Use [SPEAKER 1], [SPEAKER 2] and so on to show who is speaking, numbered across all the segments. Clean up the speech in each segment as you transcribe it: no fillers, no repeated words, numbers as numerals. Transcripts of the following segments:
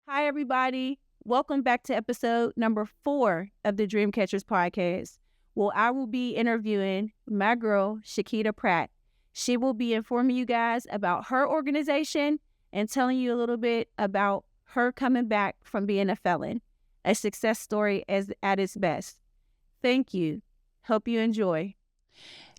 [SPEAKER 1] Hi, everybody. Welcome back to episode number 4 of the Dreamcatchers podcast. Well, I will be interviewing my girl, Shiquita Pratt. She will be informing you guys about her organization and telling you a little bit about her coming back from being a felon, a success story at its best. Thank you. Hope you enjoy.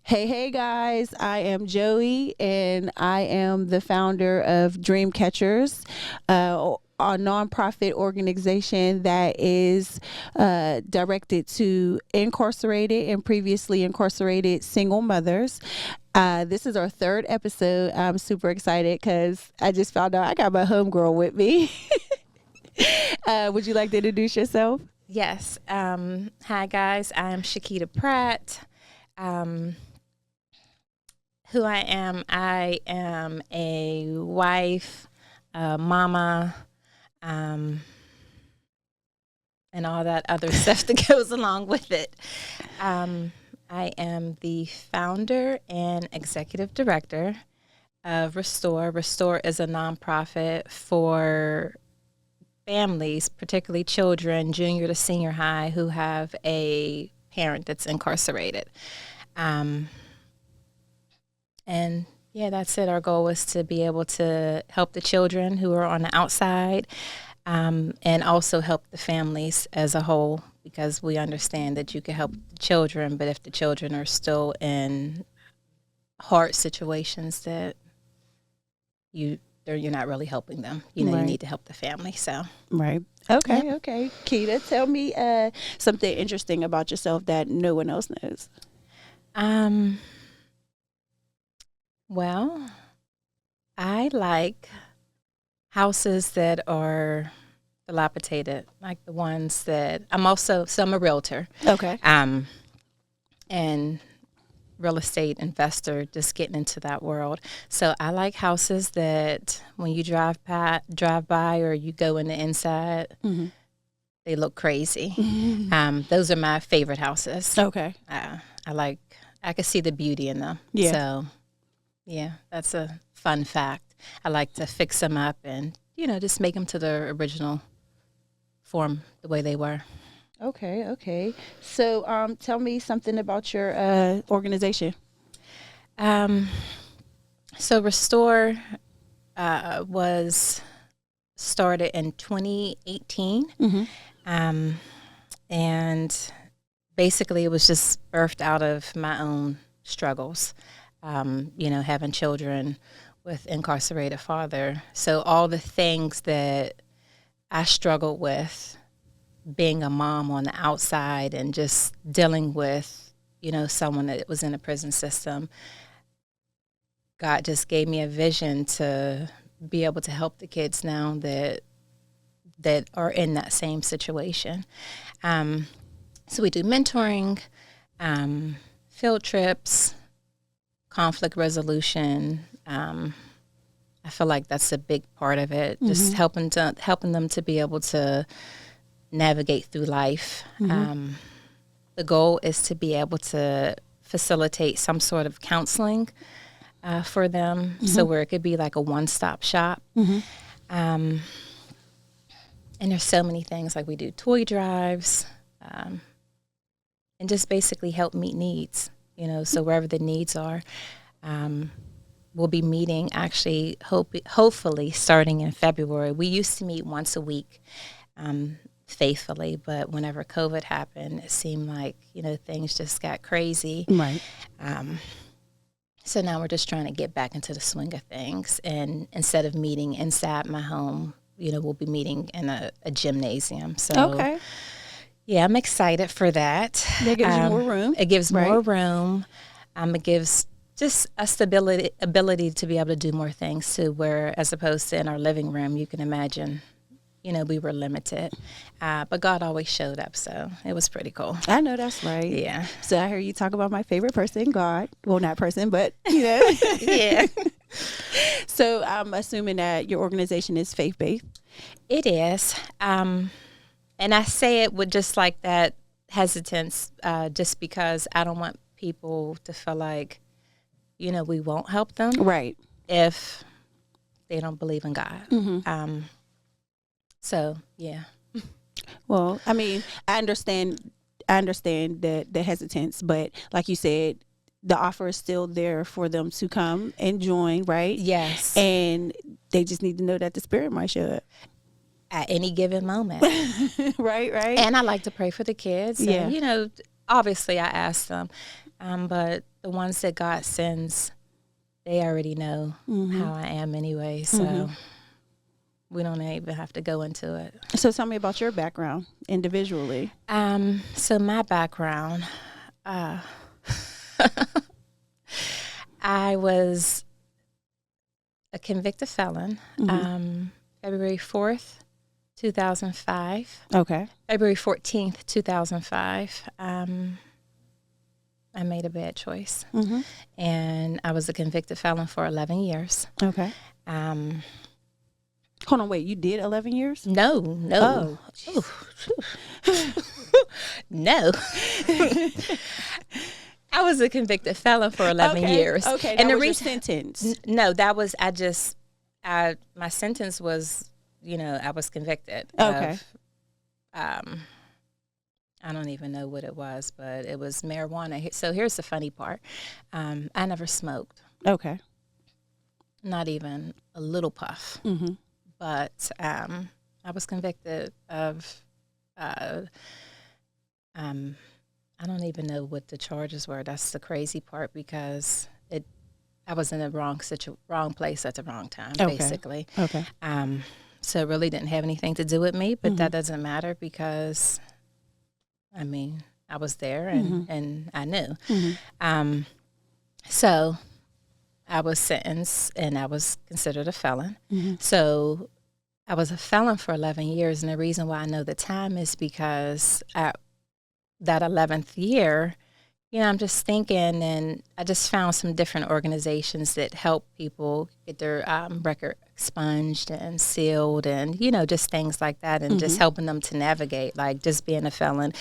[SPEAKER 1] Hey guys, I am Joey and I am the founder of Dreamcatchers, a nonprofit organization that is directed to incarcerated and previously incarcerated single mothers. This is our 3rd episode. I'm super excited because I just found out I got my homegirl with me. Would you like to introduce yourself?
[SPEAKER 2] Yes. Hi, guys. I am Shiquita Pratt. Who I am a wife, a mama, and all that other stuff that goes along with it. I am the founder and executive director of Restore. Restore is a nonprofit for families, particularly children, junior to senior high, who have a parent that's incarcerated. And yeah, that's it. Our goal is to be able to help the children who are on the outside, and also help the families as a whole, because we understand that you can help the children, but if the children are still in hard situations, that you're not really helping them. You need to help the family. So
[SPEAKER 1] right. Okay. Kita, tell me something interesting about yourself that no one else knows.
[SPEAKER 2] Well, I like houses that are dilapidated, like the ones that I'm a realtor.
[SPEAKER 1] Okay.
[SPEAKER 2] And real estate investor, just getting into that world. So I like houses that when you drive by or you go in the inside,
[SPEAKER 1] mm-hmm.
[SPEAKER 2] they look crazy.
[SPEAKER 1] Mm-hmm.
[SPEAKER 2] Those are my favorite houses.
[SPEAKER 1] Okay.
[SPEAKER 2] I can see the beauty in them.
[SPEAKER 1] Yeah.
[SPEAKER 2] So yeah, that's a fun fact. I like to fix them up and, just make them to their original form, the way they were.
[SPEAKER 1] Okay. So tell me something about your organization.
[SPEAKER 2] So Restore was started in 2018.
[SPEAKER 1] Mm-hmm.
[SPEAKER 2] And basically it was just birthed out of my own struggles. Having children with incarcerated father. So all the things that I struggled with being a mom on the outside and just dealing with, someone that was in the prison system, God just gave me a vision to be able to help the kids now that are in that same situation. So we do mentoring, field trips, conflict resolution. I feel like that's a big part of it. Mm-hmm. Just helping them to be able to navigate through life. Mm-hmm. The goal is to be able to facilitate some sort of counseling for them, mm-hmm. so where it could be like a one-stop shop.
[SPEAKER 1] Mm-hmm.
[SPEAKER 2] And there's so many things, like we do toy drives, and just basically help meet needs. So wherever the needs are, we'll be meeting actually, hopefully starting in February. We used to meet once a week, faithfully, but whenever COVID happened, it seemed like, things just got crazy.
[SPEAKER 1] Right.
[SPEAKER 2] So now we're just trying to get back into the swing of things. And instead of meeting inside my home, we'll be meeting in a gymnasium. So
[SPEAKER 1] okay.
[SPEAKER 2] Yeah, I'm excited for that.
[SPEAKER 1] That gives you more room.
[SPEAKER 2] It gives more room. It gives just us the ability to be able to do more things too, where as opposed to in our living room, you can imagine, we were limited. But God always showed up, so it was pretty cool.
[SPEAKER 1] I know that's right.
[SPEAKER 2] Yeah.
[SPEAKER 1] So I heard you talk about my favorite person, God. Well, not person, but, Yeah. So I'm assuming that your organization is faith-based.
[SPEAKER 2] It is. And I say it with just like that hesitance, just because I don't want people to feel like, we won't help them.
[SPEAKER 1] Right.
[SPEAKER 2] If they don't believe in God.
[SPEAKER 1] Mm-hmm.
[SPEAKER 2] So, yeah.
[SPEAKER 1] Well, I mean, I understand the hesitance, but like you said, the offer is still there for them to come and join, right?
[SPEAKER 2] Yes.
[SPEAKER 1] And they just need to know that the Spirit might show up.
[SPEAKER 2] At any given moment.
[SPEAKER 1] Right.
[SPEAKER 2] And I like to pray for the kids.
[SPEAKER 1] Yeah.
[SPEAKER 2] And, obviously I ask them, but the ones that God sends, they already know how I am anyway. So we don't even have to go into it.
[SPEAKER 1] So tell me about your background individually.
[SPEAKER 2] So my background, I was a convicted felon. February 4th, 2005.
[SPEAKER 1] Okay.
[SPEAKER 2] February 14th, 2005. I made a bad choice. And I was a convicted felon for 11 years.
[SPEAKER 1] Okay. Hold on, wait, you did 11 years?
[SPEAKER 2] No.
[SPEAKER 1] Oh.
[SPEAKER 2] No. I was a convicted felon for 11 years.
[SPEAKER 1] Okay,
[SPEAKER 2] and
[SPEAKER 1] that was your sentence.
[SPEAKER 2] No, that was, my sentence was, I was convicted of, I don't even know what it was, but it was marijuana. So here's the funny part. I never smoked.
[SPEAKER 1] Okay.
[SPEAKER 2] Not even a little puff. But I was convicted of, I don't even know what the charges were. That's the crazy part, because I was in the wrong place at the wrong time, basically.
[SPEAKER 1] Okay.
[SPEAKER 2] So it really didn't have anything to do with me, but that doesn't matter because, I was there and I knew. So I was sentenced and I was considered a felon. So I was a felon for 11 years. And the reason why I know the time is because at that 11th year, I'm just thinking, and I just found some different organizations that help people get their record expunged and sealed and, just things like that, and just helping them to navigate, like just being a felon.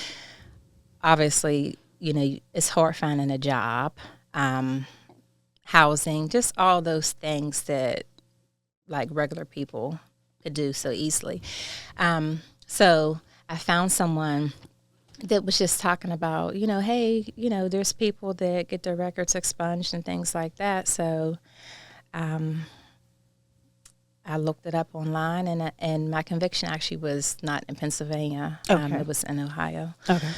[SPEAKER 2] Obviously, it's hard finding a job, housing, just all those things that like regular people could do so easily. So I found someone that was just talking about, hey, there's people that get their records expunged and things like that. So I looked it up online, and my conviction actually was not in Pennsylvania. It was in Ohio.
[SPEAKER 1] Okay.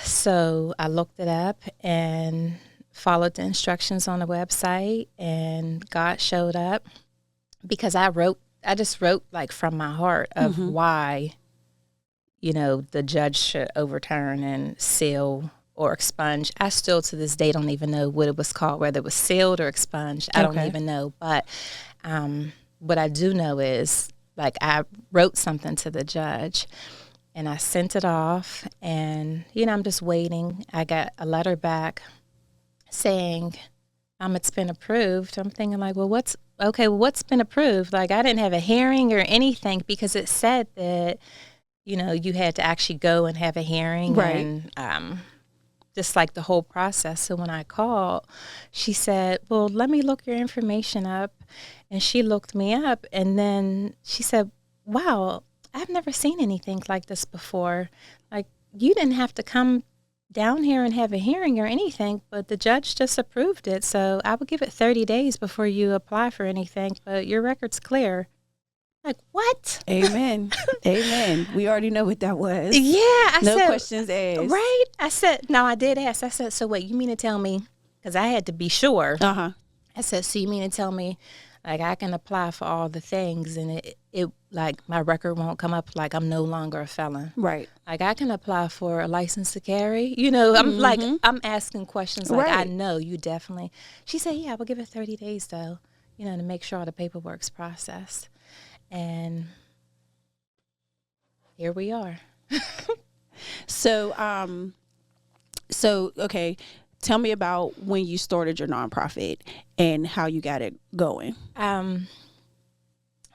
[SPEAKER 2] So I looked it up and followed the instructions on the website, and God showed up because I just wrote like from my heart of why, the judge should overturn and seal or expunge. I still to this day don't even know what it was called, whether it was sealed or expunged. I don't even know. But what I do know is, like, I wrote something to the judge and I sent it off, and, I'm just waiting. I got a letter back saying, it's been approved. I'm thinking like, well, what's been approved? Like, I didn't have a hearing or anything, because it said that, you had to actually go and have a hearing,
[SPEAKER 1] right,
[SPEAKER 2] and just like the whole process. So when I called, she said, well, let me look your information up. And she looked me up, and then she said, wow, I've never seen anything like this before. Like, you didn't have to come down here and have a hearing or anything, but the judge just approved it. So I would give it 30 days before you apply for anything, but your record's clear. Like, what?
[SPEAKER 1] Amen. Amen. We already know what that was.
[SPEAKER 2] Yeah. I said,
[SPEAKER 1] questions asked.
[SPEAKER 2] Right? I said, no, I did ask. I said, so wait, you mean to tell me, because I had to be sure. I said, so you mean to tell me, like, I can apply for all the things and it like my record won't come up, like I'm no longer a felon.
[SPEAKER 1] Right.
[SPEAKER 2] Like, I can apply for a license to carry. I'm like, I'm asking questions like, I know you definitely. She said, yeah, I will give it 30 days though, to make sure all the paperwork's processed. And here we are.
[SPEAKER 1] So okay, tell me about when you started your nonprofit and how you got it going.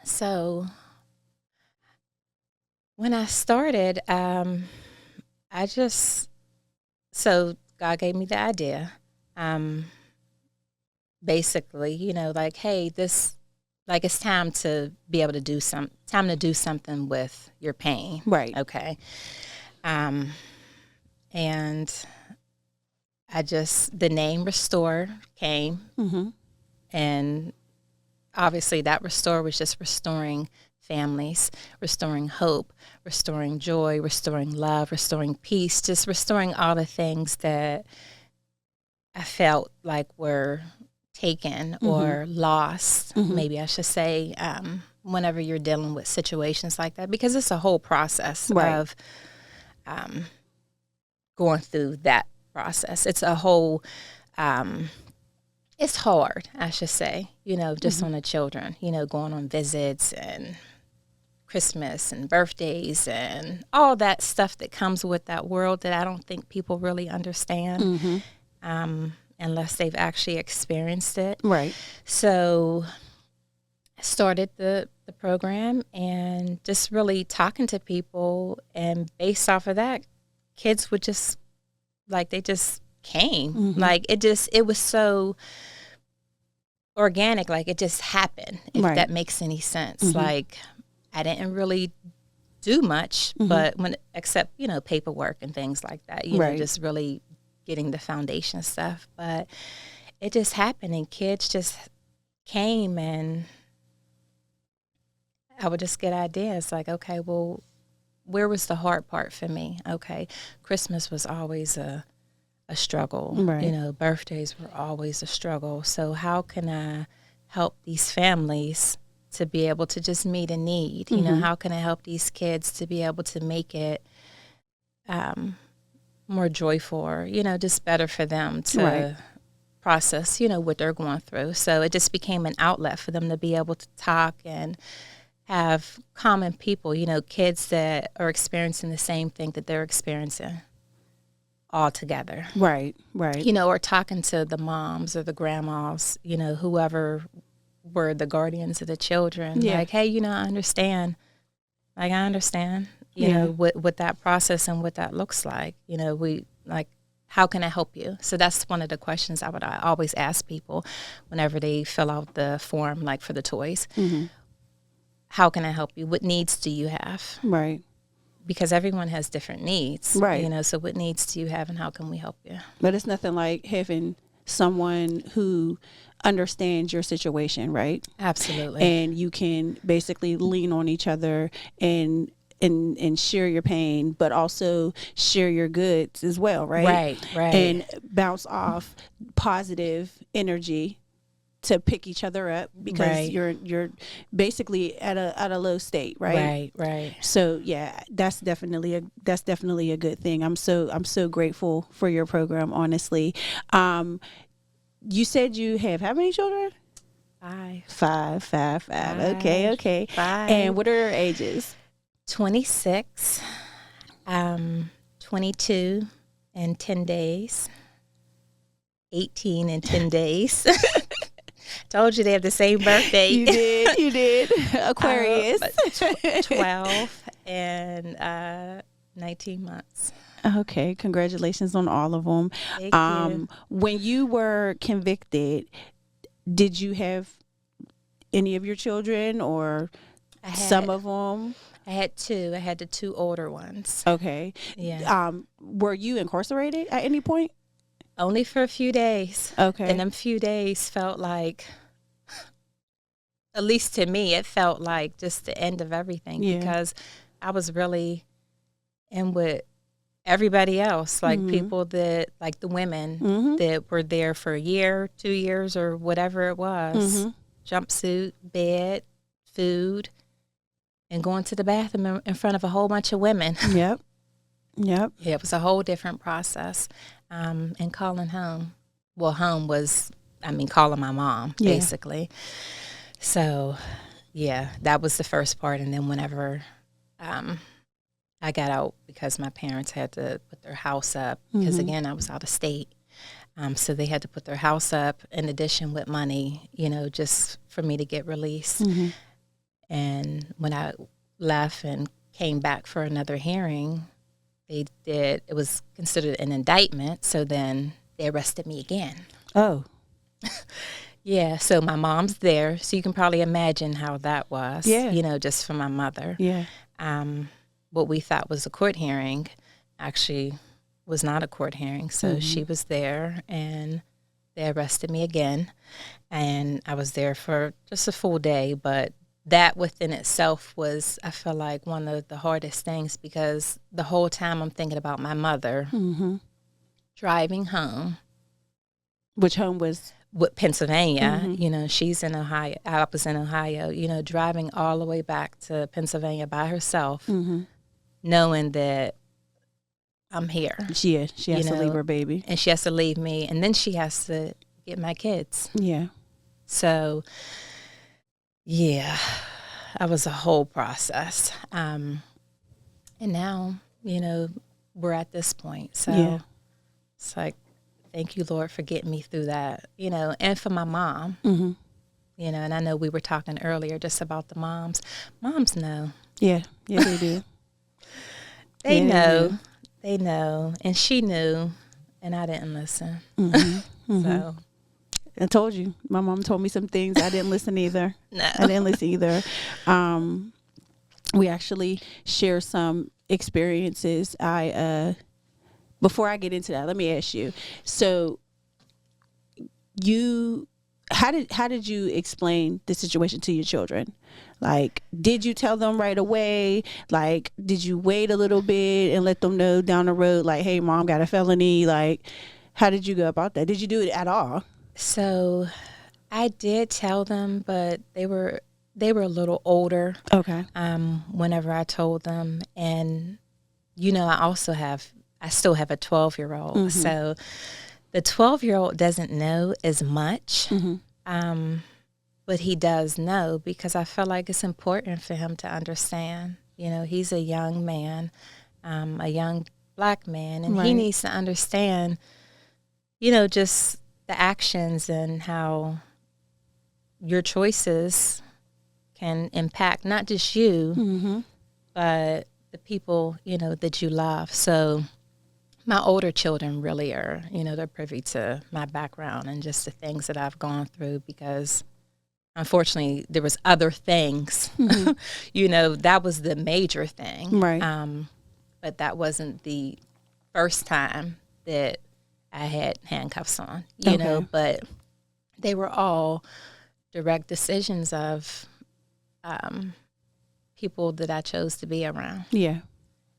[SPEAKER 2] So when I started, so God gave me the idea. Basically, like, hey, this like it's time to be able to time to do something with your pain.
[SPEAKER 1] Right.
[SPEAKER 2] Okay. And the name Restore came,
[SPEAKER 1] Mm-hmm.
[SPEAKER 2] and obviously that Restore was just restoring families, restoring hope, restoring joy, restoring love, restoring peace, just restoring all the things that I felt like were taken or lost, maybe I should say, whenever you're dealing with situations like that, because it's a whole process of going through that process. It's a whole, it's hard, I should say, just on the children, going on visits and Christmas and birthdays and all that stuff that comes with that world that I don't think people really understand. Unless they've actually experienced it.
[SPEAKER 1] Right.
[SPEAKER 2] So I started the program and just really talking to people, and based off of that, kids would just, like, they just came. Like, it was so organic, like it just happened, if that makes any sense. Like, I didn't really do much, but except, paperwork and things like that, just really getting the foundation stuff, but it just happened, and kids just came, and I would just get ideas like, okay, well, where was the hard part for me? Okay, Christmas was always a struggle. Birthdays were always a struggle. So how can I help these families to be able to just meet a need? How can I help these kids to be able to make it more joyful, or, just better for them to process, what they're going through. So it just became an outlet for them to be able to talk and have common people, kids that are experiencing the same thing that they're experiencing all together.
[SPEAKER 1] Right.
[SPEAKER 2] Or talking to the moms or the grandmas, whoever were the guardians of the children. Like, hey, I understand. Like, I understand. What that process and what that looks like. How can I help you? So that's one of the questions I always ask people whenever they fill out the form, like for the toys. How can I help you? What needs do you have?
[SPEAKER 1] Right.
[SPEAKER 2] Because everyone has different needs.
[SPEAKER 1] Right.
[SPEAKER 2] So what needs do you have, and how can we help you?
[SPEAKER 1] But it's nothing like having someone who understands your situation, right?
[SPEAKER 2] Absolutely.
[SPEAKER 1] And you can basically lean on each other and share your pain, but also share your goods as well, right?
[SPEAKER 2] Right.
[SPEAKER 1] And bounce off positive energy to pick each other up, because you're basically at a low state, right?
[SPEAKER 2] Right.
[SPEAKER 1] So yeah, that's definitely a good thing. I'm so grateful for your program, honestly. You said you have how many children? Five. Okay.
[SPEAKER 2] 5.
[SPEAKER 1] And what are their ages?
[SPEAKER 2] 26, 22 and 10 days, 18 and 10 days. Told you they have the same birthday.
[SPEAKER 1] You did. Aquarius.
[SPEAKER 2] 12 and 19 months.
[SPEAKER 1] Okay, congratulations on all of them.
[SPEAKER 2] Thank you.
[SPEAKER 1] When you were convicted, did you have any of your children, or some of them?
[SPEAKER 2] I had 2. I had the 2 older ones.
[SPEAKER 1] Okay.
[SPEAKER 2] Yeah.
[SPEAKER 1] Were you incarcerated at any point?
[SPEAKER 2] Only for a few days.
[SPEAKER 1] Okay.
[SPEAKER 2] And them few days felt like, at least to me, it felt like just the end of everything, because I was really in with everybody else, like people that, like the women that were there for a year, 2 years, or whatever it was. Jumpsuit, bed, food, and going to the bathroom in front of a whole bunch of women.
[SPEAKER 1] Yep.
[SPEAKER 2] Yeah, it was a whole different process. And calling home. Well, home was, calling my mom, basically. So, yeah, that was the first part. And then whenever I got out, because my parents had to put their house up, because, again, I was out of state. So they had to put their house up in addition with money, just for me to get released. And when I left and came back for another hearing, it was considered an indictment. So then they arrested me again.
[SPEAKER 1] Oh.
[SPEAKER 2] Yeah, so my mom's there, so you can probably imagine how that was,
[SPEAKER 1] Yeah.
[SPEAKER 2] Just for my mother.
[SPEAKER 1] Yeah.
[SPEAKER 2] What we thought was a court hearing actually was not a court hearing. So she was there, and they arrested me again, and I was there for just a full day. But that within itself was, I feel like, one of the hardest things, because the whole time I'm thinking about my mother driving home.
[SPEAKER 1] Which home was?
[SPEAKER 2] With Pennsylvania, she's in Ohio. I was in Ohio, driving all the way back to Pennsylvania by herself, knowing that I'm here.
[SPEAKER 1] She has to leave her baby.
[SPEAKER 2] And she has to leave me, and then she has to get my kids.
[SPEAKER 1] Yeah.
[SPEAKER 2] So, yeah, that was a whole process. And now, we're at this point. So it's like, thank you, Lord, for getting me through that, and for my mom, and I know we were talking earlier just about the moms. Moms know.
[SPEAKER 1] Yeah, they do.
[SPEAKER 2] They know. They know. And she knew, and I didn't listen. So.
[SPEAKER 1] I told you, my mom told me some things. I didn't listen either.
[SPEAKER 2] No.
[SPEAKER 1] I didn't listen either. We actually share some experiences. Before I get into that, let me ask you. So, how did you explain the situation to your children? Like, did you tell them right away? Like, did you wait a little bit and let them know down the road, like, hey, mom got a felony? Like, how did you go about that? Did you do it at all?
[SPEAKER 2] So, I did tell them, but they were a little older.
[SPEAKER 1] Okay.
[SPEAKER 2] Whenever I told them, and I still have a 12-year-old. So the 12-year-old doesn't know as much, but he does know, because I feel like it's important for him to understand. He's a young man, a young Black man, and he needs to understand, just the actions and how your choices can impact not just you, but the people, that you love. So my older children really are, they're privy to my background and just the things that I've gone through, because unfortunately there was other things, that was the major thing.
[SPEAKER 1] Right.
[SPEAKER 2] But that wasn't the first time that I had handcuffs on, but they were all direct decisions of people that I chose to be around.
[SPEAKER 1] Yeah.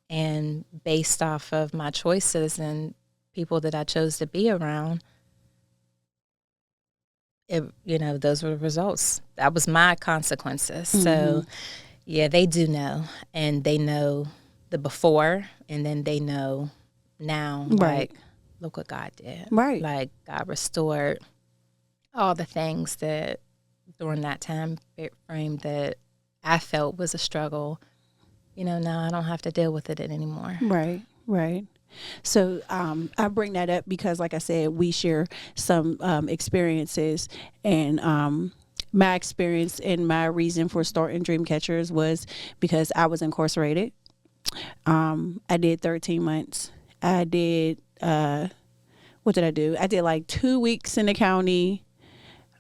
[SPEAKER 2] And based off of my choices and people that I chose to be around, those were the results. That was my consequences. So, yeah, they do know. And they know the before, and then they know now, like, look what God did.
[SPEAKER 1] Right.
[SPEAKER 2] Like, God restored all the things that during that time frame that I felt was a struggle. Now I don't have to deal with it anymore.
[SPEAKER 1] Right. So I bring that up because, like I said, we share some experiences, and my experience and my reason for starting Dreamcatchers was because I was incarcerated. I did 13 months. I did, what did I do? I did like 2 weeks in the county.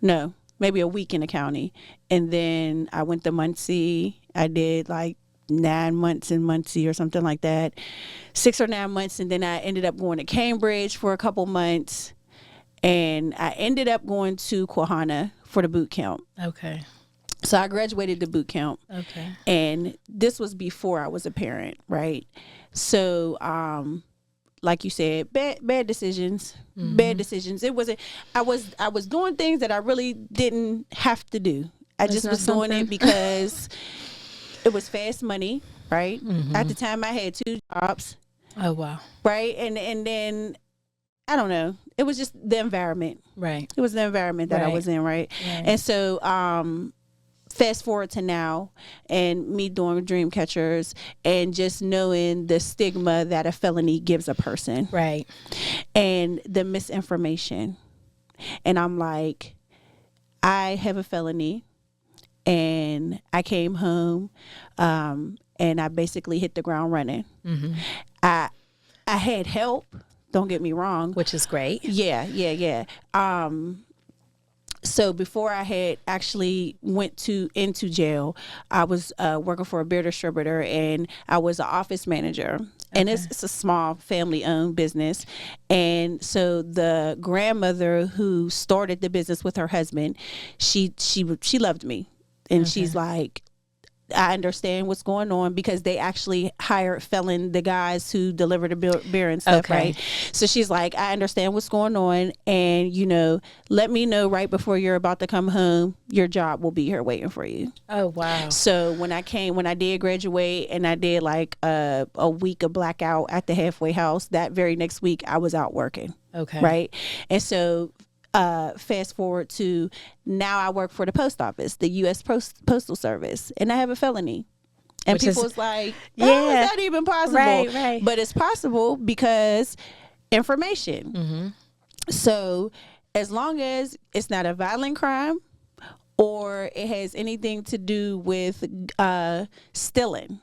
[SPEAKER 1] No, maybe a week in the county. And then I went to Muncie. I did like 9 months in Muncie or something like that, 6 or 9 months. And then I ended up going to Cambridge for a couple months. And I ended up going to Quahana for the boot camp.
[SPEAKER 2] Okay.
[SPEAKER 1] So I graduated the boot camp.
[SPEAKER 2] Okay.
[SPEAKER 1] And this was before I was a parent, right? So, like you said, bad decisions. Bad decisions. It wasn't. I was doing things that I really didn't have to do. I just was doing it because it was fast money, right? At the time, I had 2 jobs.
[SPEAKER 2] Oh wow!
[SPEAKER 1] Right, and then I don't know. It was just the environment.
[SPEAKER 2] Right.
[SPEAKER 1] It was the environment that I was in, right? And so, fast forward to now, and me doing Dreamcatchers, and just knowing the stigma that a felony gives a person,
[SPEAKER 2] right,
[SPEAKER 1] and the misinformation, and I'm like, I have a felony. And I came home, and I basically hit the ground running. I had help. Don't get me wrong.
[SPEAKER 2] Which is great.
[SPEAKER 1] Yeah. So before I had actually went into jail, I was working for a beer distributor, and I was an office manager. And it's a small family-owned business. And so the grandmother who started the business with her husband, she loved me, and she's like, I understand what's going on, because they actually hired the guys who deliver the beer and stuff, right? So she's like, I understand what's going on, and let me know right before you're about to come home. Your job will be here waiting for you.
[SPEAKER 2] Oh, wow.
[SPEAKER 1] So when I did graduate, and I did like a week of blackout at the halfway house, that very next week I was out working.
[SPEAKER 2] Okay.
[SPEAKER 1] Right. And so fast forward to now, I work for the post office, the U.S. Postal Service, and I have a felony. And
[SPEAKER 2] Which
[SPEAKER 1] people's like, how is that even possible?
[SPEAKER 2] Right.
[SPEAKER 1] But it's possible because information.
[SPEAKER 2] Mm-hmm.
[SPEAKER 1] So as long as it's not a violent crime, or it has anything to do with stealing,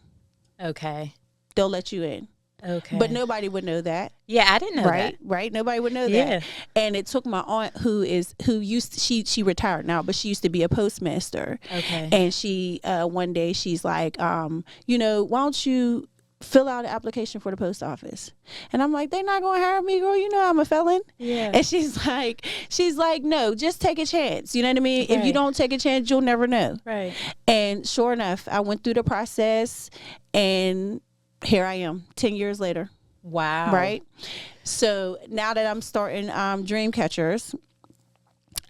[SPEAKER 2] okay,
[SPEAKER 1] they'll let you in.
[SPEAKER 2] Okay.
[SPEAKER 1] But nobody would know that.
[SPEAKER 2] Yeah, I didn't know that.
[SPEAKER 1] Right. Nobody would know
[SPEAKER 2] Yeah.
[SPEAKER 1] that. And it took my aunt she retired now, but she used to be a postmaster.
[SPEAKER 2] Okay.
[SPEAKER 1] And she one day she's like, why don't you fill out an application for the post office? And I'm like, they're not gonna hire me, girl. I'm a felon.
[SPEAKER 2] Yeah.
[SPEAKER 1] And she's like, no, just take a chance. You know what I mean?
[SPEAKER 2] Right.
[SPEAKER 1] If you don't take a chance, you'll never know.
[SPEAKER 2] Right.
[SPEAKER 1] And sure enough, I went through the process, and here I am 10 years later.
[SPEAKER 2] Wow.
[SPEAKER 1] Right. So now that I'm starting Dream Catchers,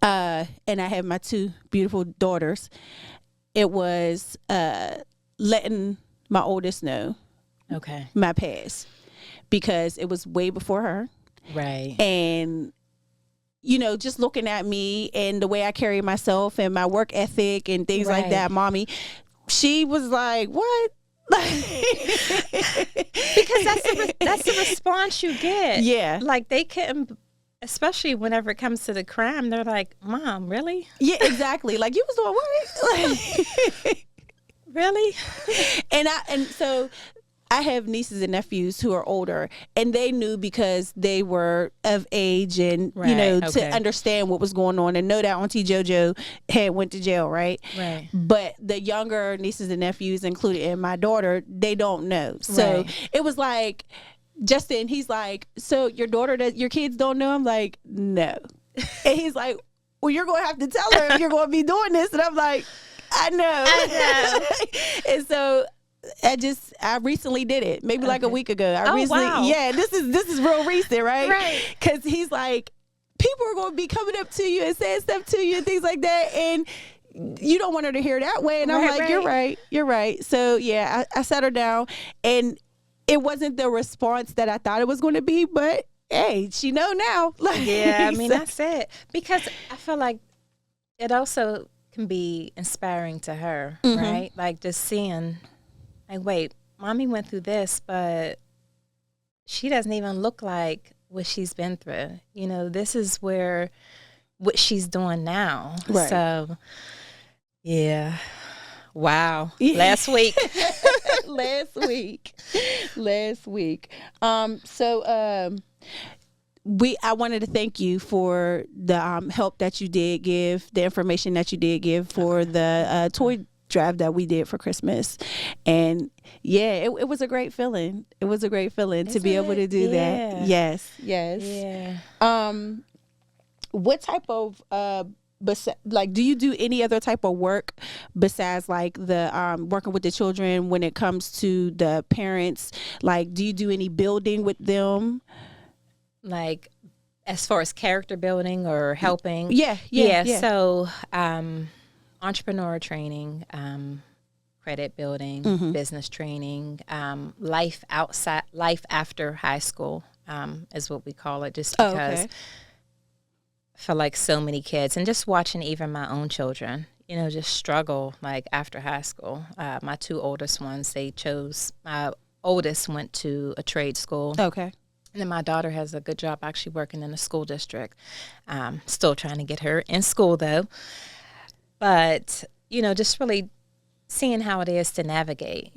[SPEAKER 1] and I have my 2 beautiful daughters, it was letting my oldest know my past, because it was way before her.
[SPEAKER 2] Right.
[SPEAKER 1] And just looking at me and the way I carry myself and my work ethic and things like that, mommy, she was like, what?
[SPEAKER 2] Because that's the response you get.
[SPEAKER 1] Yeah.
[SPEAKER 2] Like, they couldn't, especially whenever it comes to the crime, they're like, Mom, really?
[SPEAKER 1] Yeah, exactly. Like, you was doing what?
[SPEAKER 2] Really?
[SPEAKER 1] And so I have nieces and nephews who are older, and they knew because they were of age and, to understand what was going on, and know that Auntie JoJo had went to jail, right?
[SPEAKER 2] Right.
[SPEAKER 1] But the younger nieces and nephews, included in my daughter, they don't know. So it was like, Justin, he's like, so your kids don't know? I'm like, no. And he's like, well, you're going to have to tell her if you're going to be doing this. And I'm like, I know. And so I recently did it, maybe like a week ago.
[SPEAKER 2] Wow.
[SPEAKER 1] Yeah, this is real recent, right?
[SPEAKER 2] Right.
[SPEAKER 1] Because he's like, people are going to be coming up to you and saying stuff to you and things like that, and you don't want her to hear that way. And I'm like, you're right. So yeah, I sat her down, and it wasn't the response that I thought it was going to be, but hey, she know now.
[SPEAKER 2] Yeah, I mean, that's it. Because I feel like it also can be inspiring to her, right? Like, just seeing, like, wait, Mommy went through this, but she doesn't even look like what she's been through. This is what she's doing now.
[SPEAKER 1] Right.
[SPEAKER 2] So, yeah. Wow. Last week.
[SPEAKER 1] Last week. I wanted to thank you for the help that you did give, the information that you did give for the toy drive that we did for Christmas. And yeah, it was a great feeling. It was a great feeling to be able to do that. Yes.
[SPEAKER 2] Yeah.
[SPEAKER 1] What type of do you do any other type of work besides like the working with the children when it comes to the parents? Like, do you do any building with them?
[SPEAKER 2] Like, as far as character building or helping?
[SPEAKER 1] Yeah.
[SPEAKER 2] So, entrepreneur training, credit building, business training, life after high school is what we call it, just because I feel like so many kids, and just watching even my own children, just struggle like after high school. My 2 oldest ones, my oldest went to a trade school.
[SPEAKER 1] Okay.
[SPEAKER 2] And then my daughter has a good job actually working in the school district. Still trying to get her in school though. But, just really seeing how it is to navigate,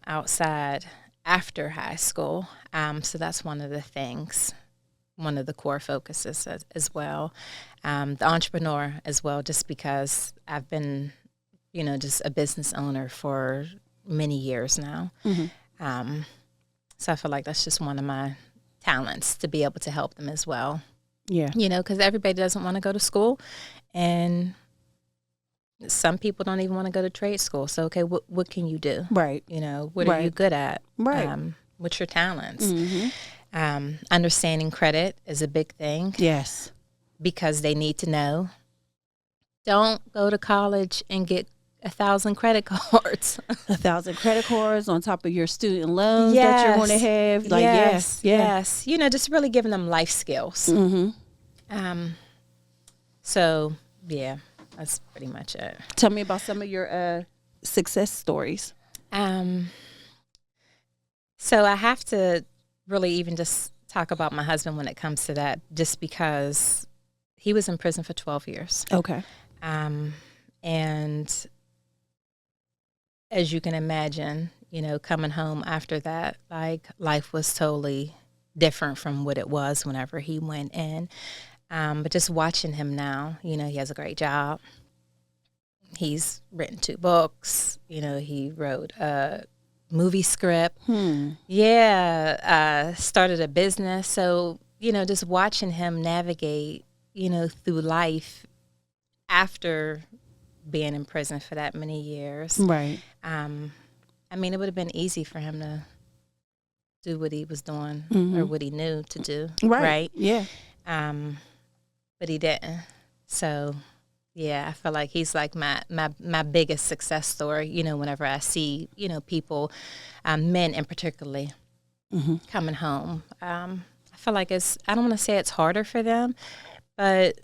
[SPEAKER 2] outside after high school. So that's one of the things one of the core focuses as well. The entrepreneur as well, just because I've been, just a business owner for many years now. So I feel like that's just one of my talents, to be able to help them as well.
[SPEAKER 1] Yeah.
[SPEAKER 2] Because everybody doesn't want to go to school, and some people don't even want to go to trade school. So, okay, what can you do?
[SPEAKER 1] Right.
[SPEAKER 2] What are you good at?
[SPEAKER 1] Right.
[SPEAKER 2] What's your talents? Understanding credit is a big thing.
[SPEAKER 1] Yes.
[SPEAKER 2] Because they need to know. Don't go to college and get 1,000 credit cards.
[SPEAKER 1] 1,000 credit cards on top of your student loans that you're going to have. Like, yes.
[SPEAKER 2] Just really giving them life skills. So, yeah, that's pretty much it.
[SPEAKER 1] Tell me about some of your success stories.
[SPEAKER 2] So I have to really even just talk about my husband when it comes to that, just because he was in prison for 12 years.
[SPEAKER 1] Okay.
[SPEAKER 2] And as you can imagine, coming home after that, like, life was totally different from what it was whenever he went in. But just watching him now, he has a great job. He's written 2 books. He wrote a movie script. Started a business. So, just watching him navigate, through life after being in prison for that many years.
[SPEAKER 1] Right.
[SPEAKER 2] It would have been easy for him to do what he was doing or what he knew to do. Right.
[SPEAKER 1] Yeah.
[SPEAKER 2] But he didn't. So, yeah, I feel like he's like my biggest success story, whenever I see, people, men in particularly, coming home. I feel like I don't want to say it's harder for them, but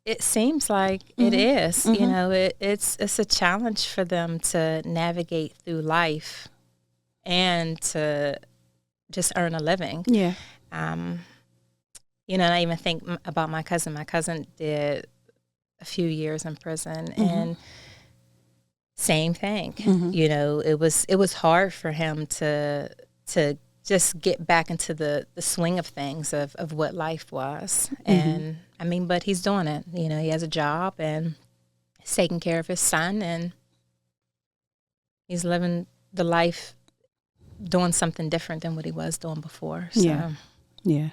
[SPEAKER 2] it seems like it is. It's a challenge for them to navigate through life and to just earn a living.
[SPEAKER 1] Yeah.
[SPEAKER 2] And I even think about my cousin. My cousin did a few years in prison, and same thing. It was hard for him to just get back into the swing of things of what life was. And but he's doing it. He has a job and he's taking care of his son, and he's living the life doing something different than what he was doing before. So, yeah.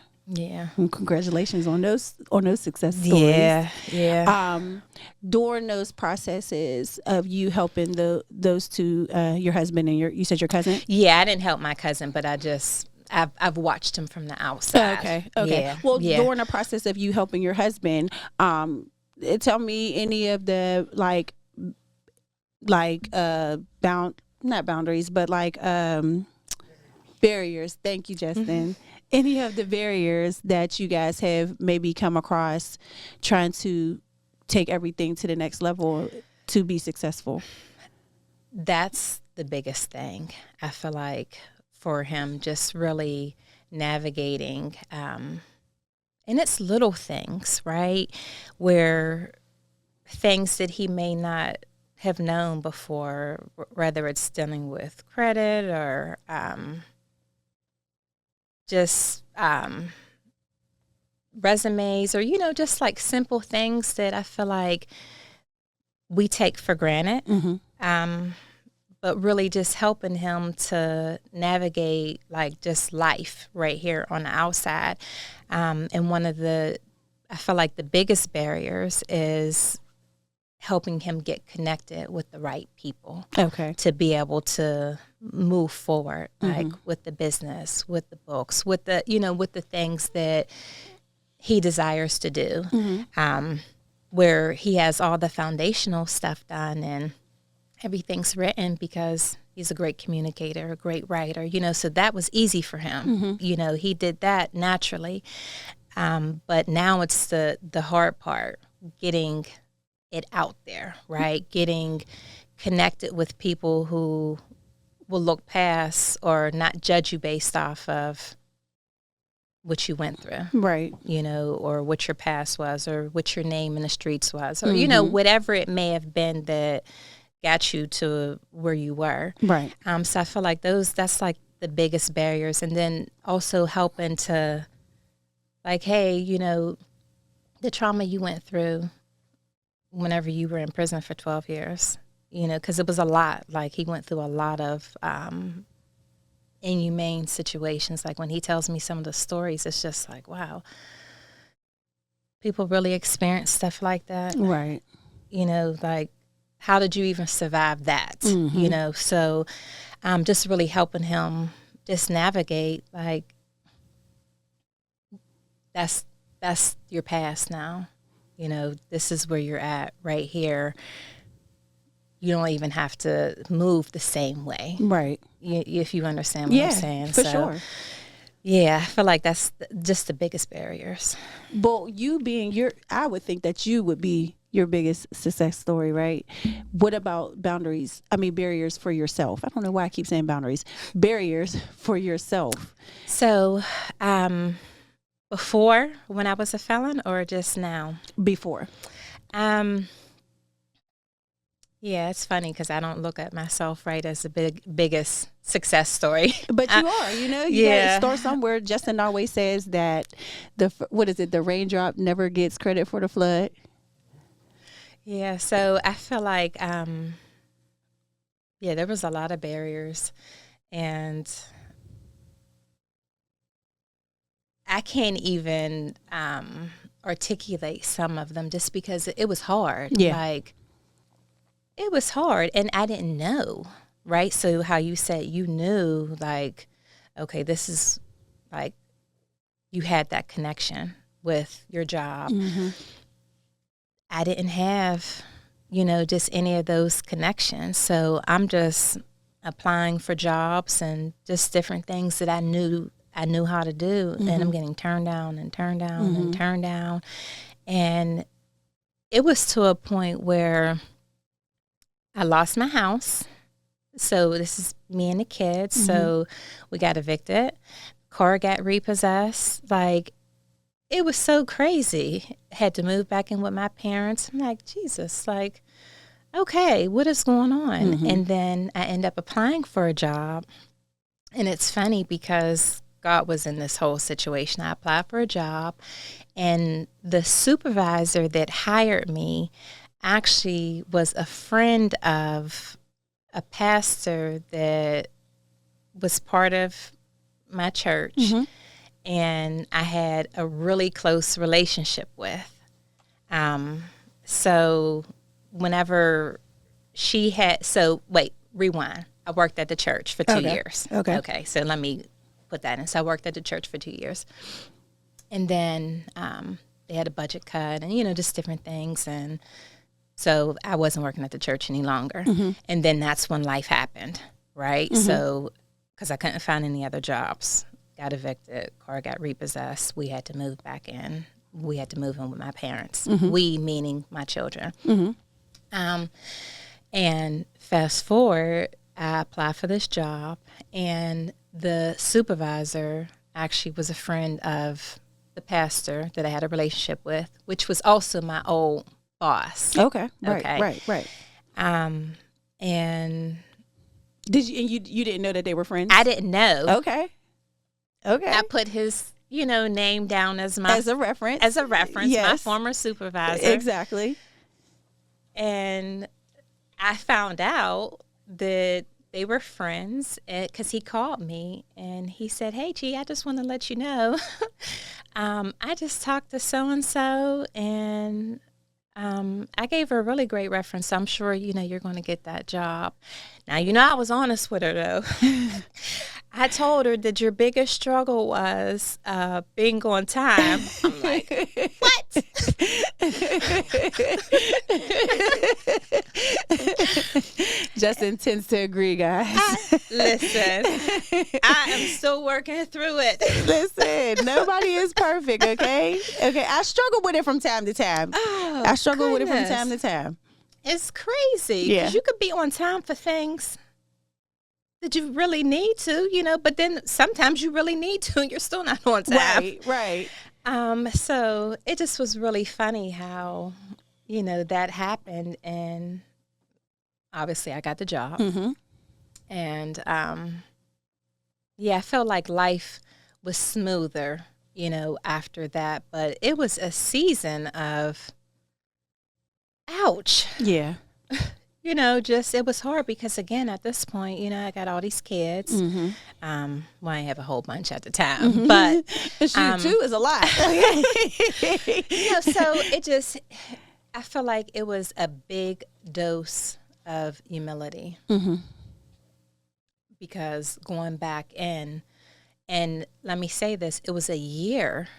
[SPEAKER 1] And congratulations on those success stories.
[SPEAKER 2] Yeah.
[SPEAKER 1] During those processes of you helping those two, your husband and you said your cousin?
[SPEAKER 2] Yeah, I didn't help my cousin, but I've watched him from the outside.
[SPEAKER 1] Okay.
[SPEAKER 2] Yeah.
[SPEAKER 1] Well, during the process of you helping your husband, tell me any of the not boundaries, but barriers. Thank you, Justin. Any of the barriers that you guys have maybe come across trying to take everything to the next level to be successful?
[SPEAKER 2] That's the biggest thing, I feel like, for him, just really navigating. And it's little things, right? Where things that he may not have known before, whether it's dealing with credit or just resumes, or just like simple things that I feel like we take for granted, but really just helping him to navigate like just life right here on the outside. And one of I feel like the biggest barriers is helping him get connected with the right people.
[SPEAKER 1] Okay.
[SPEAKER 2] To be able to move forward, like with the business, with the books, with the, with the things that he desires to do, where he has all the foundational stuff done and everything's written, because he's a great communicator, a great writer, so that was easy for him. He did that naturally. But now it's the hard part, getting it out there, right? Getting connected with people who will look past or not judge you based off of what you went through,
[SPEAKER 1] right?
[SPEAKER 2] Or what your past was, or what your name in the streets was, or whatever it may have been that got you to where you were,
[SPEAKER 1] right?
[SPEAKER 2] So I feel like that's like the biggest barriers, and then also helping to like, hey, the trauma you went through whenever you were in prison for 12 years, because it was a lot. Like, he went through a lot of inhumane situations. Like, when he tells me some of the stories, it's just like, wow, people really experience stuff like that.
[SPEAKER 1] Right.
[SPEAKER 2] Like, how did you even survive that?
[SPEAKER 1] Mm-hmm.
[SPEAKER 2] So just really helping him just navigate, like, that's your past now. This is where you're at right here. You don't even have to move the same way.
[SPEAKER 1] Right.
[SPEAKER 2] If you understand what I'm saying.
[SPEAKER 1] For sure.
[SPEAKER 2] Yeah, I feel like that's just the biggest barriers.
[SPEAKER 1] But you being I would think that you would be your biggest success story, right? What about barriers for yourself? I don't know why I keep saying boundaries. Barriers for yourself.
[SPEAKER 2] So, before, when I was a felon, or just now?
[SPEAKER 1] Before.
[SPEAKER 2] Yeah, it's funny because I don't look at myself as the biggest success story.
[SPEAKER 1] But you are, you gotta start somewhere. Justin always says that the raindrop never gets credit for the flood.
[SPEAKER 2] Yeah, so I feel like, there was a lot of barriers, and I can't even articulate some of them just because it was hard.
[SPEAKER 1] Yeah.
[SPEAKER 2] Like, it was hard, and I didn't know, right? So how you said you knew, like, okay, this is, like, you had that connection with your job.
[SPEAKER 1] Mm-hmm.
[SPEAKER 2] I didn't have, just any of those connections. So I'm just applying for jobs and just different things that I knew how to do.
[SPEAKER 1] Mm-hmm.
[SPEAKER 2] And I'm getting turned down and turned down
[SPEAKER 1] Mm-hmm.
[SPEAKER 2] and turned down. And it was to a point where I lost my house. So this is me and the kids.
[SPEAKER 1] Mm-hmm.
[SPEAKER 2] So we got evicted. Car got repossessed. Like, it was so crazy. Had to move back in with my parents. I'm like, Jesus, like, okay, what is going on?
[SPEAKER 1] Mm-hmm.
[SPEAKER 2] And then I end up applying for a job. And it's funny because God was in this whole situation. I applied for a job, and the supervisor that hired me actually was a friend of a pastor that was part of my church.
[SPEAKER 1] Mm-hmm.
[SPEAKER 2] And I had a really close relationship with. So whenever rewind. I worked at the church for 2 years. Okay, so let me put that in. So I worked at the church for 2 years. And then they had a budget cut and, just different things. And so I wasn't working at the church any longer.
[SPEAKER 1] Mm-hmm.
[SPEAKER 2] And then that's when life happened, right?
[SPEAKER 1] Mm-hmm.
[SPEAKER 2] So, because I couldn't find any other jobs. Got evicted, car got repossessed. We had to move back in. We had to move in with my parents.
[SPEAKER 1] Mm-hmm.
[SPEAKER 2] We, meaning my children.
[SPEAKER 1] Mm-hmm.
[SPEAKER 2] And fast forward, I applied for this job, and the supervisor actually was a friend of the pastor that I had a relationship with, which was also my old boss.
[SPEAKER 1] Okay. Right.
[SPEAKER 2] And
[SPEAKER 1] did you didn't know that they were friends?
[SPEAKER 2] I didn't know.
[SPEAKER 1] Okay. I
[SPEAKER 2] put his name down as a reference.
[SPEAKER 1] Yes.
[SPEAKER 2] My former supervisor.
[SPEAKER 1] Exactly.
[SPEAKER 2] And I found out that they were friends because he called me and he said, "Hey, G, I just want to let you know, I just talked to so-and-so, and I gave her a really great reference. I'm sure, you're going to get that job." Now, I was honest with her, though. I told her that your biggest struggle was being on time. I'm like, what?
[SPEAKER 1] Justin tends to agree, guys.
[SPEAKER 2] Listen, I am still working through it.
[SPEAKER 1] Listen, nobody is perfect, okay? Okay, I struggle with it from time to time.
[SPEAKER 2] Oh,
[SPEAKER 1] I struggle with it from time to time.
[SPEAKER 2] It's crazy.
[SPEAKER 1] Yeah.
[SPEAKER 2] Because you could be on time for things that you really need to, but then sometimes you really need to and you're still not on time.
[SPEAKER 1] Right.
[SPEAKER 2] So it just was really funny how, that happened, and obviously I got the job.
[SPEAKER 1] Mm-hmm.
[SPEAKER 2] And I felt like life was smoother after that. But it was a season of ouch.
[SPEAKER 1] Yeah.
[SPEAKER 2] Just it was hard because again, at this point, I got all these kids.
[SPEAKER 1] Mm-hmm.
[SPEAKER 2] Well, I have a whole bunch at the time, but
[SPEAKER 1] shoot, two is a lot.
[SPEAKER 2] so it just, I feel like it was a big dose of humility.
[SPEAKER 1] Mm-hmm.
[SPEAKER 2] Because going back in, and let me say this, it was a year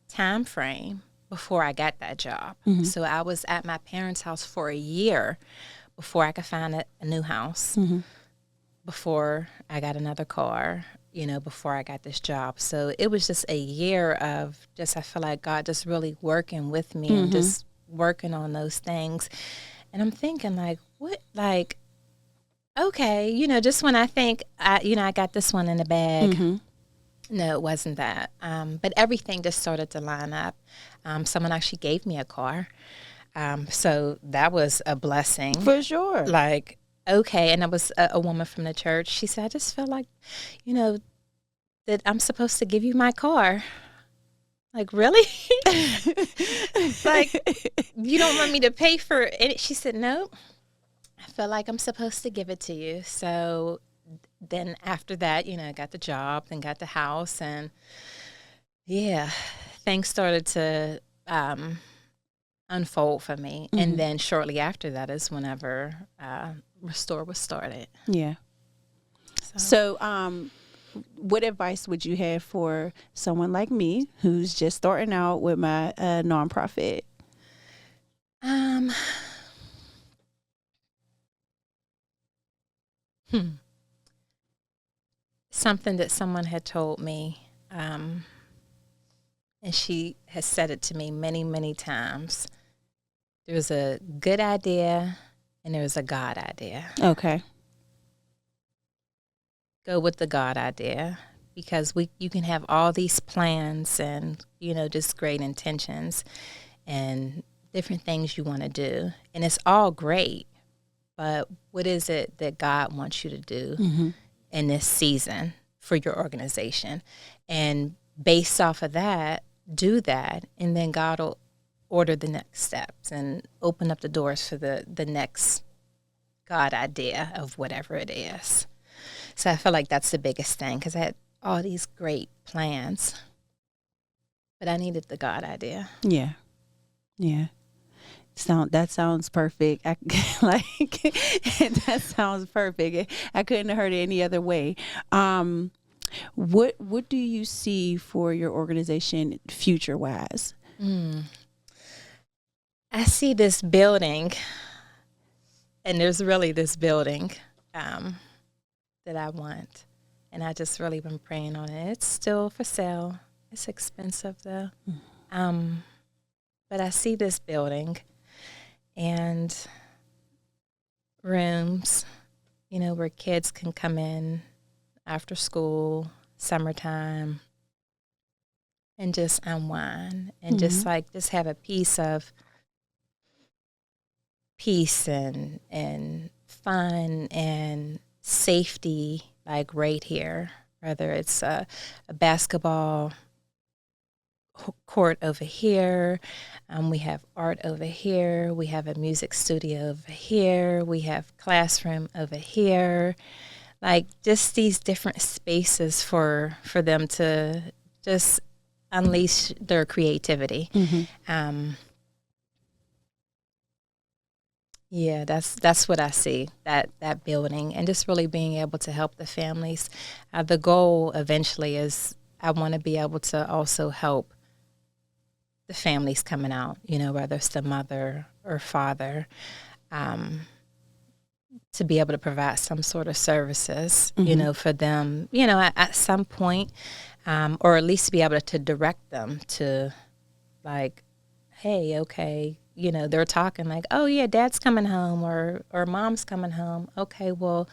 [SPEAKER 2] time frame before I got that job.
[SPEAKER 1] Mm-hmm.
[SPEAKER 2] So I was at my parents' house for a year before I could find a new house,
[SPEAKER 1] Mm-hmm.
[SPEAKER 2] before I got another car, before I got this job. So it was just a year of I feel like God just really working with me and just working on those things. And I'm thinking like, what, like, okay, just when I think, I got this one in the bag.
[SPEAKER 1] Mm-hmm.
[SPEAKER 2] No, it wasn't that. But everything just started to line up. Someone actually gave me a car. So that was a blessing.
[SPEAKER 1] For sure.
[SPEAKER 2] Like, okay. And that was a woman from the church. She said, I just felt like, that I'm supposed to give you my car. Like, really? Like, you don't want me to pay for it? She said, no. I feel like I'm supposed to give it to you. So then after that, I got the job, then got the house, and yeah, things started to unfold for me.
[SPEAKER 1] Mm-hmm.
[SPEAKER 2] And then shortly after that is whenever Restore was started.
[SPEAKER 1] Yeah. So, what advice would you have for someone like me who's just starting out with my nonprofit?
[SPEAKER 2] Something that someone had told me, and she has said it to me many, many times. There's a good idea and there's a God idea.
[SPEAKER 1] Okay.
[SPEAKER 2] Go with the God idea, because you can have all these plans and, just great intentions and different things you want to do. And it's all great, but what is it that God wants you to do in this season for your organization? And based off of that, do that, and then God will order the next steps and open up the doors for the next God idea of whatever it is. So I feel like that's the biggest thing, because I had all these great plans, but I needed the God idea.
[SPEAKER 1] Yeah. Yeah. That sounds perfect. That sounds perfect. I couldn't have heard it any other way. What do you see for your organization future wise?
[SPEAKER 2] I see this building, and there's really this building that I want, and I just really been praying on it. It's still for sale. It's expensive though, but I see this building and rooms, where kids can come in after school, summertime, and just unwind and just have a piece of peace and fun and safety, like right here. Whether it's a basketball court over here, we have art over here, we have a music studio over here, we have classroom over here, like just these different spaces for them to just unleash their creativity. Yeah, that's what I see, that building, and just really being able to help the families. The goal eventually is I want to be able to also help the families coming out, whether it's the mother or father, to be able to provide some sort of services, for them, at some point, or at least be able to direct them to, like, hey, okay, they're talking like, oh yeah, dad's coming home or mom's coming home. Okay, well,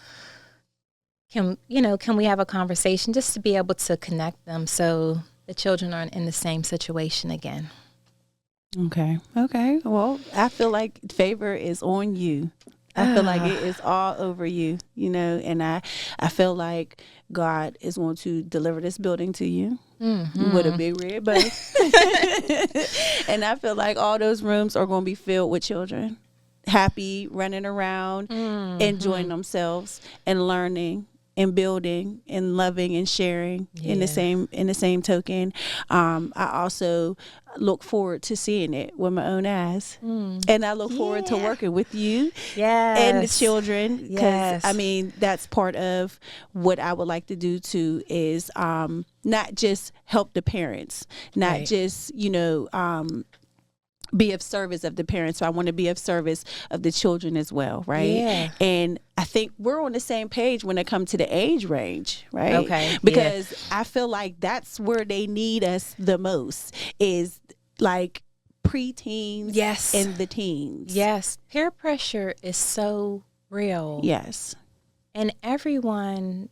[SPEAKER 2] can we have a conversation, just to be able to connect them so the children aren't in the same situation again.
[SPEAKER 1] Okay. Well, I feel like favor is on you. I feel like it is all over you, and I feel like God is going to deliver this building to you. with a big red bow. And I feel like all those rooms are going to be filled with children, happy, running around, enjoying themselves and learning and building and loving and sharing in the same token. I also look forward to seeing it with my own eyes, and I look forward to working with you and the children, because I mean that's part of what I would like to do too, is not just help the parents, not just be of service of the parents. So I want to be of service of the children as well, right? Yeah. And I think we're on the same page when it comes to the age range, right? Okay. Because I feel like that's where they need us the most, is like preteens and the teens.
[SPEAKER 2] Yes. Peer pressure is so real.
[SPEAKER 1] Yes.
[SPEAKER 2] And everyone,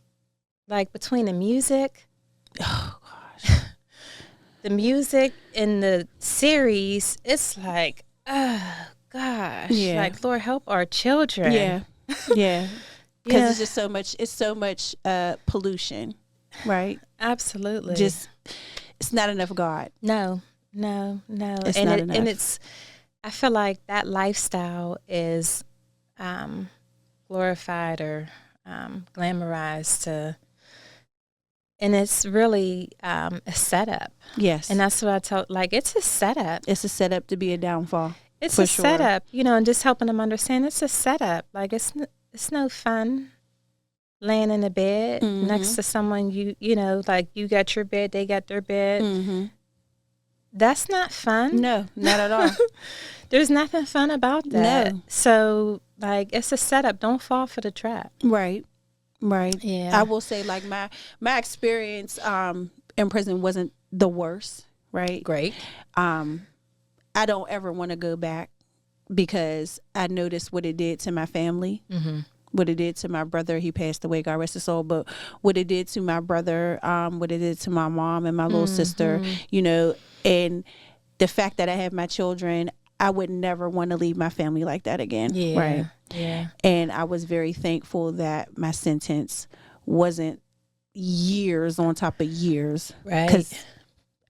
[SPEAKER 2] like between the music, the music in the series, it's like, oh gosh, like Lord help our children.
[SPEAKER 1] Yeah. Because it's just so much. It's so much pollution, right?
[SPEAKER 2] Absolutely.
[SPEAKER 1] Just it's not enough God.
[SPEAKER 2] No.
[SPEAKER 1] It's not enough.
[SPEAKER 2] And it's. I feel like that lifestyle is glorified or glamorized to. And it's really a setup. Yes. And that's what I tell, like, it's a setup.
[SPEAKER 1] It's a setup to be a downfall.
[SPEAKER 2] It's a setup, and just helping them understand it's a setup. Like, it's no fun laying in the bed next to someone like you got your bed, they got their bed. That's not fun.
[SPEAKER 1] No, not at all.
[SPEAKER 2] There's nothing fun about that.
[SPEAKER 1] No.
[SPEAKER 2] So, like, it's a setup. Don't fall for the trap.
[SPEAKER 1] Right.
[SPEAKER 2] Yeah.
[SPEAKER 1] I will say, like, my experience in prison wasn't the worst. Right.
[SPEAKER 2] Great.
[SPEAKER 1] I don't ever want to go back, because I noticed what it did to my family, what it did to my brother. He passed away, God rest his soul. But what it did to my brother, what it did to my mom and my little sister, and the fact that I have my children, I would never want to leave my family like that again.
[SPEAKER 2] Yeah.
[SPEAKER 1] Right.
[SPEAKER 2] Yeah.
[SPEAKER 1] And I was very thankful that my sentence wasn't years on top of years.
[SPEAKER 2] Right.
[SPEAKER 1] Because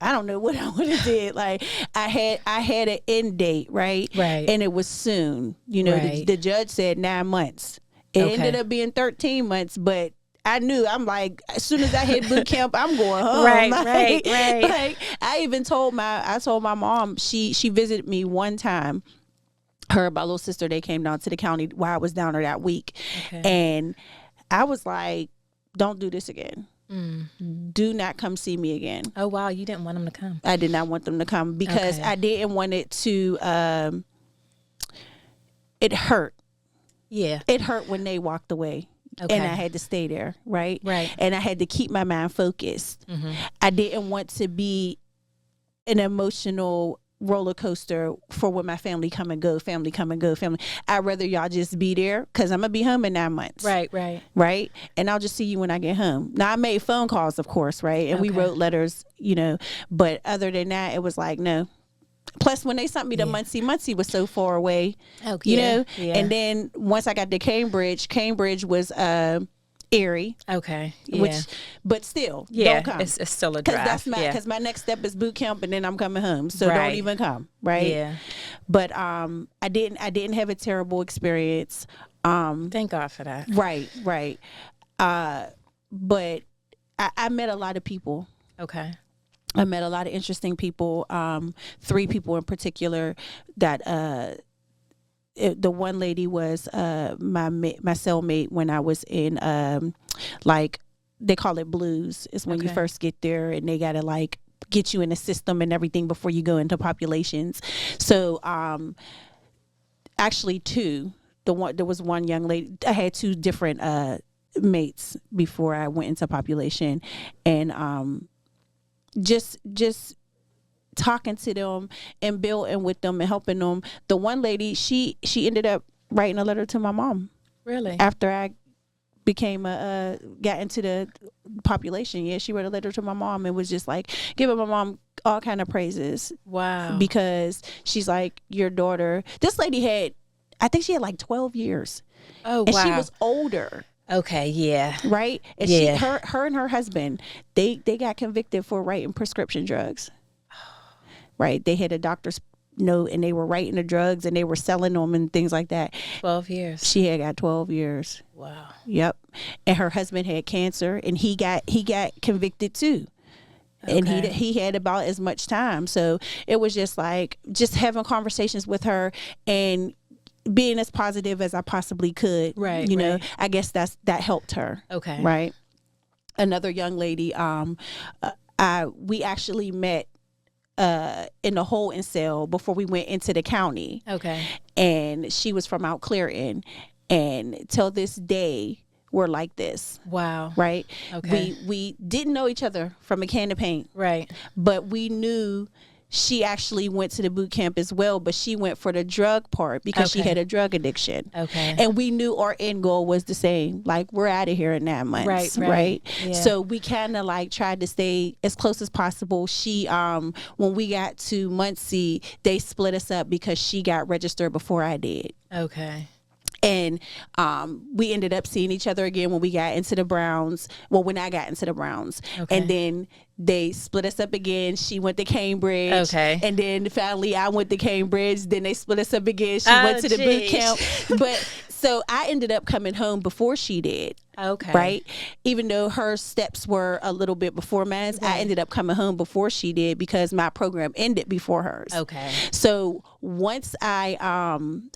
[SPEAKER 1] I don't know what I would have did. Like, I had an end date, right?
[SPEAKER 2] Right.
[SPEAKER 1] And it was soon. The judge said 9 months. It ended up being 13 months, but I knew, I'm like, as soon as I hit boot camp, I'm going home.
[SPEAKER 2] Right.
[SPEAKER 1] Like, I even told my mom, she visited me one time. Her and my little sister, they came down to the county while I was down there that week. Okay. And I was like, don't do this again. Do not come see me again.
[SPEAKER 2] Oh, wow. You didn't want them to come.
[SPEAKER 1] I did not want them to come, because I didn't want it to, it hurt.
[SPEAKER 2] Yeah.
[SPEAKER 1] It hurt when they walked away. Okay. And I had to stay there, right?
[SPEAKER 2] Right.
[SPEAKER 1] And I had to keep my mind focused. I didn't want to be an emotional roller coaster for when my family come and go. I'd rather y'all just be there, because I'm going to be home in 9 months. Right? And I'll just see you when I get home. Now, I made phone calls, of course, right? And we wrote letters, but other than that, it was like, no. Plus, when they sent me to Muncie was so far away, Yeah. And then once I got to Cambridge was Erie.
[SPEAKER 2] Okay.
[SPEAKER 1] But still, don't come.
[SPEAKER 2] It's still a drive.
[SPEAKER 1] Because my next step is boot camp, and then I'm coming home. So don't even come. Right.
[SPEAKER 2] Yeah.
[SPEAKER 1] But I didn't have a terrible experience.
[SPEAKER 2] Thank God for that.
[SPEAKER 1] Right. But I met a lot of people.
[SPEAKER 2] Okay.
[SPEAKER 1] I met a lot of interesting people, 3 people in particular that the one lady was my cellmate when I was in, like, they call it blues. It's when you first get there, and they got to, like, get you in the system and everything before you go into populations. So actually 2. There was one young lady. I had 2 different mates before I went into population, and just talking to them and building with them and helping them. The one lady, she ended up writing a letter to my mom.
[SPEAKER 2] Really?
[SPEAKER 1] After I became got into the population. Yeah, she wrote a letter to my mom and was just like giving my mom all kind of praises.
[SPEAKER 2] Wow.
[SPEAKER 1] Because she's like, your daughter, this lady had, I think she had like 12 years.
[SPEAKER 2] Oh,
[SPEAKER 1] and
[SPEAKER 2] wow.
[SPEAKER 1] she was older.
[SPEAKER 2] Okay, yeah.
[SPEAKER 1] right? And
[SPEAKER 2] Yeah.
[SPEAKER 1] her and her husband, they got convicted for writing prescription drugs. Right? They had a doctor's note and they were writing the drugs and they were selling them and things like that.
[SPEAKER 2] 12 years.
[SPEAKER 1] She had got 12 years.
[SPEAKER 2] Wow.
[SPEAKER 1] Yep. And her husband had cancer and he got convicted too. And he had about as much time. So it was just like just having conversations with her and being as positive as I possibly could.
[SPEAKER 2] Right.
[SPEAKER 1] You know, I guess that helped her.
[SPEAKER 2] Okay.
[SPEAKER 1] Right. Another young lady, we actually met in the holding cell before we went into the county.
[SPEAKER 2] Okay.
[SPEAKER 1] And she was from out Clearton. And till this day, we're like this.
[SPEAKER 2] Wow.
[SPEAKER 1] Right?
[SPEAKER 2] Okay.
[SPEAKER 1] We didn't know each other from a can of paint.
[SPEAKER 2] Right.
[SPEAKER 1] But we knew she actually went to the boot camp as well, but she went for the drug part because she had a drug addiction.
[SPEAKER 2] Okay.
[SPEAKER 1] And we knew our end goal was the same. Like, we're out of here in 9 months. Right.
[SPEAKER 2] Yeah.
[SPEAKER 1] So we kind of like tried to stay as close as possible. She, when we got to Muncie, they split us up because she got registered before I did.
[SPEAKER 2] Okay.
[SPEAKER 1] And we ended up seeing each other again when we got into the Browns. Well, when I got into the Browns.
[SPEAKER 2] Okay.
[SPEAKER 1] And then they split us up again. She went to Cambridge.
[SPEAKER 2] Okay.
[SPEAKER 1] And then finally I went to Cambridge. Then they split us up again. She went to the boot camp. But so I ended up coming home before she did.
[SPEAKER 2] Okay.
[SPEAKER 1] Right? Even though her steps were a little bit before mine, I ended up coming home before she did because my program ended before hers.
[SPEAKER 2] Okay.
[SPEAKER 1] So once I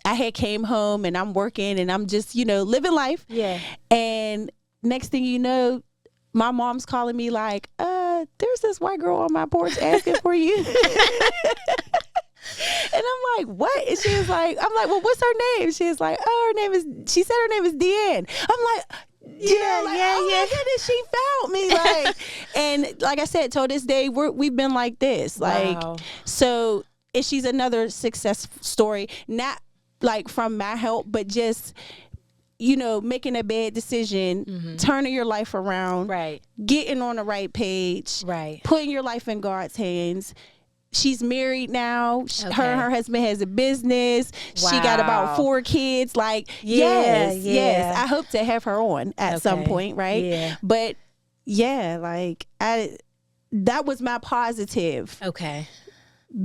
[SPEAKER 1] had came home and I'm working and I'm just, living life.
[SPEAKER 2] Yeah.
[SPEAKER 1] And next thing you know, my mom's calling me like, there's this white girl on my porch asking for you. And I'm like, what? And she was like, I'm like, well, what's her name? She was like, she said her name is Deanne. I'm like, my goodness, she found me. Like, and like I said, till this day, we've been like this. Like,
[SPEAKER 2] wow.
[SPEAKER 1] So, and she's another success story, not like from my help, but just, making a bad decision, turning your life around,
[SPEAKER 2] Right.
[SPEAKER 1] getting on the right page,
[SPEAKER 2] Right.
[SPEAKER 1] putting your life in God's hands. She's married now. Her and her husband has a business.
[SPEAKER 2] Wow.
[SPEAKER 1] She got about 4 kids. Like, yes. I hope to have her on at some point, right?
[SPEAKER 2] Yeah.
[SPEAKER 1] But yeah, like that was my positive.
[SPEAKER 2] Okay.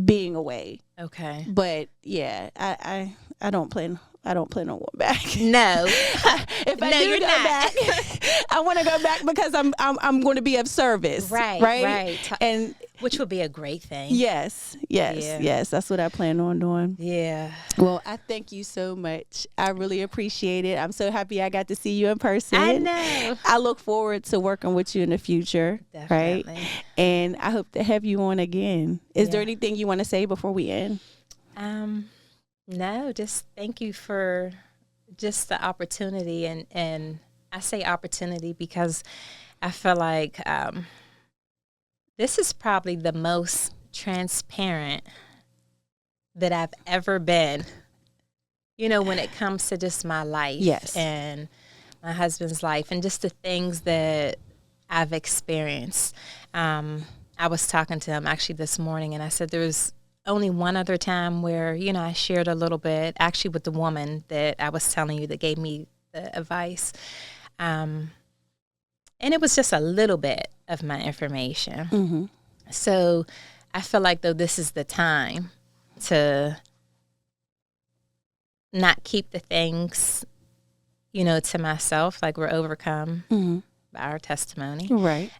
[SPEAKER 1] Being away.
[SPEAKER 2] Okay.
[SPEAKER 1] But yeah, I don't plan on going back.
[SPEAKER 2] No.
[SPEAKER 1] If I do go back, I want to go back because I'm going to be of service. Right. And
[SPEAKER 2] which would be a great thing.
[SPEAKER 1] Yes. That's what I plan on doing.
[SPEAKER 2] Yeah.
[SPEAKER 1] Well, I thank you so much. I really appreciate it. I'm so happy I got to see you in person.
[SPEAKER 2] I know.
[SPEAKER 1] I look forward to working with you in the future.
[SPEAKER 2] Definitely.
[SPEAKER 1] Right. And I hope to have you on again. Is there anything you want to say before we end?
[SPEAKER 2] No, just thank you for just the opportunity. And I say opportunity because I feel like this is probably the most transparent that I've ever been, when it comes to just my life.
[SPEAKER 1] Yes.
[SPEAKER 2] And my husband's life and just the things that I've experienced. I was talking to him actually this morning and I said there was only one other time where, I shared a little bit, actually with the woman that I was telling you that gave me the advice. And it was just a little bit of my information.
[SPEAKER 1] Mm-hmm.
[SPEAKER 2] So I feel like, though, this is the time to not keep the things, to myself, like we're overcome by our testimony.
[SPEAKER 1] Right.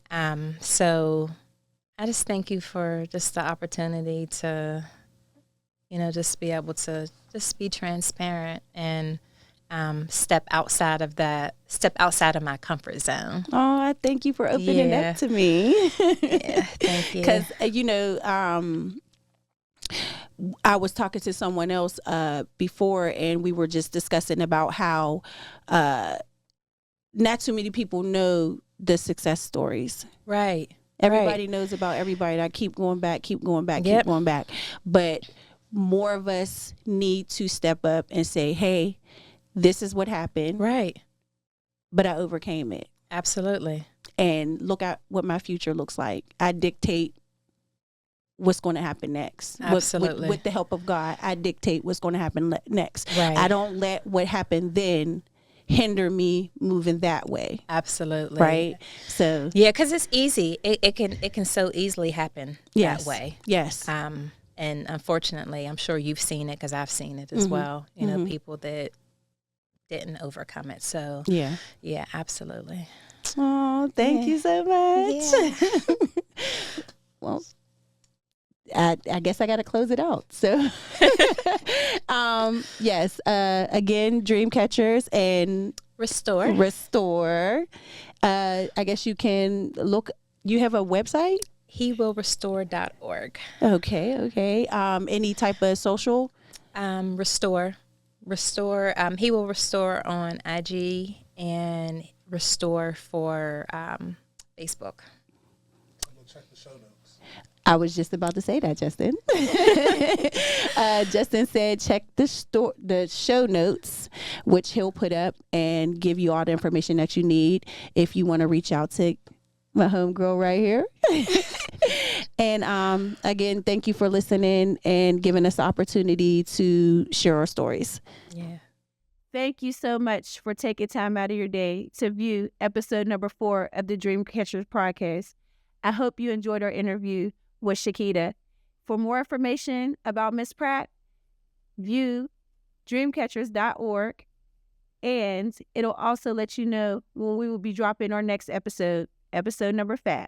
[SPEAKER 2] So I just thank you for just the opportunity to, just be able to just be transparent and step outside of my comfort zone.
[SPEAKER 1] Oh, I thank you for opening up to me.
[SPEAKER 2] Yeah, thank you.
[SPEAKER 1] Because, I was talking to someone else before and we were just discussing about how not too many people know the success stories.
[SPEAKER 2] Right.
[SPEAKER 1] Everybody knows about everybody. I keep going back. But more of us need to step up and say, hey, this is what happened.
[SPEAKER 2] Right.
[SPEAKER 1] But I overcame it.
[SPEAKER 2] Absolutely.
[SPEAKER 1] And look at what my future looks like. I dictate what's going to happen next.
[SPEAKER 2] Absolutely.
[SPEAKER 1] With the help of God, I dictate what's going to happen next.
[SPEAKER 2] Right.
[SPEAKER 1] I don't let what happened then hinder me moving that way.
[SPEAKER 2] Absolutely.
[SPEAKER 1] Right. So
[SPEAKER 2] yeah, because it's easy. It can so easily happen
[SPEAKER 1] yes.
[SPEAKER 2] that way.
[SPEAKER 1] Yes.
[SPEAKER 2] And unfortunately, I'm sure you've seen it because I've seen it as well. You know, people that didn't overcome it. So
[SPEAKER 1] yeah,
[SPEAKER 2] absolutely.
[SPEAKER 1] Oh, thank you so much.
[SPEAKER 2] Yeah.
[SPEAKER 1] Well, I guess I got to close it out. So, yes. Again, Dreamcatchers and Restore. I guess you can look. You have a website.
[SPEAKER 2] HeWillRestore.org.
[SPEAKER 1] Okay. Any type of social?
[SPEAKER 2] Restore. He Will Restore on IG and Restore for Facebook.
[SPEAKER 3] I'm gonna check the show notes.
[SPEAKER 1] I was just about to say that, Justin. Justin said check the show notes, which he'll put up and give you all the information that you need if you want to reach out to my homegirl right here. And again, thank you for listening and giving us the opportunity to share our stories.
[SPEAKER 2] Yeah.
[SPEAKER 1] Thank you so much for taking time out of your day to view episode number 4 of the Dreamcatchers podcast. I hope you enjoyed our interview with Shiquita. For more information about Miss Pratt, view dreamcatchers.org, and it'll also let you know when we will be dropping our next episode number 5.